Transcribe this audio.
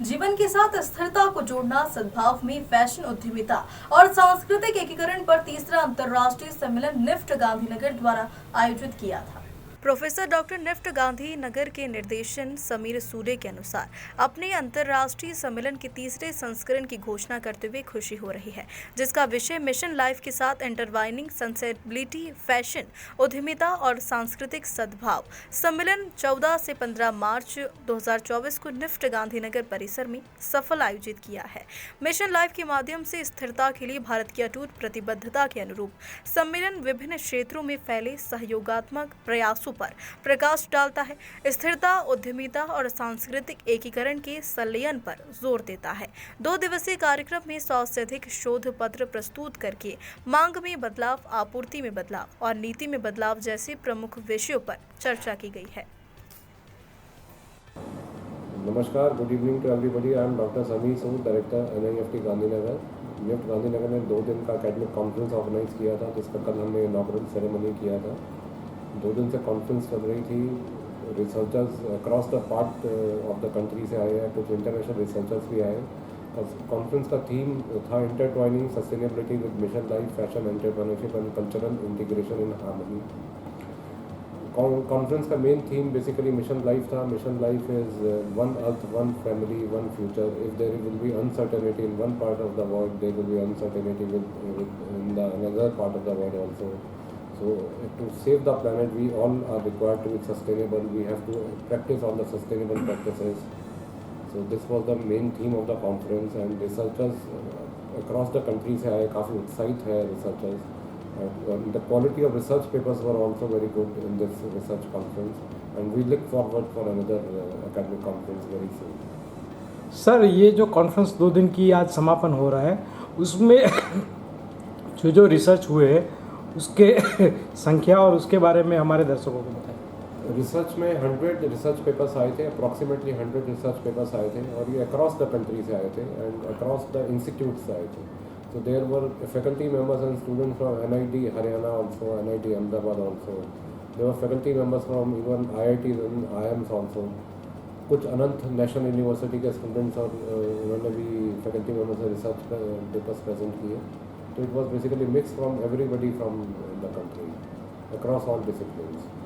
जीवन के साथ स्थिरता को जोड़ना, सद्भाव में फैशन उद्यमिता और सांस्कृतिक एकीकरण पर तीसरा अंतर्राष्ट्रीय सम्मेलन निफ्ट गांधीनगर द्वारा आयोजित किया था। प्रोफेसर डॉक्टर निफ्ट गांधीनगर के निर्देशन समीर सूरे के अनुसार अपने अंतर्राष्ट्रीय सम्मेलन के तीसरे संस्करण की घोषणा करते हुए खुशी हो रही है, जिसका विषय मिशन लाइफ के साथ इंटरवाइनिंग सस्टेनेबिलिटी, फैशन उद्यमिता और सांस्कृतिक सद्भाव। सम्मेलन 14 से 15 मार्च 2024 को निफ्ट गांधीनगर परिसर में सफल आयोजित किया है। मिशन लाइफ के माध्यम से स्थिरता के लिए भारत की अटूट प्रतिबद्धता के अनुरूप सम्मेलन विभिन्न क्षेत्रों में फैले सहयोगात्मक प्रयासों पर प्रकाश डालता है, स्थिरता, उद्यमिता और सांस्कृतिक एकीकरण के संलयन पर जोर देता है। 2 दिवसीय कार्यक्रम में 100 से अधिक शोध पत्र प्रस्तुत करके मांग में बदलाव, आपूर्ति में बदलाव और नीति में बदलाव जैसे प्रमुख विषयों पर चर्चा की गई है। नमस्कार, good evening to everybody. I am doctor Sameer Sood, director NIFT Gandhinagar. NIFT Gandhinagar ने 2 दिन का एकेडमिक कॉन्फ्रेंस ऑर्गेनाइज किया था, जिसका कल हमने इनॉग्रेशन सेरेमनी किया था। 2 दिन से कॉन्फ्रेंस चल रही थी। Researchers across the part of the country से आए हैं, कुछ इंटरनेशनल रिसर्चर्स भी आए। कॉन्फ्रेंस का थीम था intertwining sustainability with mission life, fashion entrepreneurship and cultural integration in harmony. Conference का main theme basically mission life था। Mission life is one earth, one family, one future. If there will be uncertainty in one part of the world, there will be uncertainty in the another part of the world also. So to save the planet, we all are required to be sustainable. We have to practice all the sustainable practices. So this was the main theme of the conference, and researchers across the country से आए, काफ़ी उत्साहित है researchers. The quality of research papers were also very good in this research conference, and we look forward for another academic conference very soon. Sir, ये जो conference 2 दिन की आज समापन हो रहा है, उसमें जो रिसर्च हुए उसके संख्या और उसके बारे में हमारे दर्शकों को बताएं। रिसर्च में 100 रिसर्च पेपर्स आए थे, अप्रॉक्सीमेटली 100 रिसर्च पेपर्स आए थे, और ये अक्रॉस द कंट्री से आए थे एंड अक्रॉस द इंस्टीट्यूट से आए थे। So there were faculty members and students from NIT Haryana also, NIT Ahmedabad also. There were faculty members from even IITs and IIMs also. कुछ अनंत national university के students और उन्होंने भी faculty members से research papers present किए। तो it was basically mix from everybody from the country across all disciplines.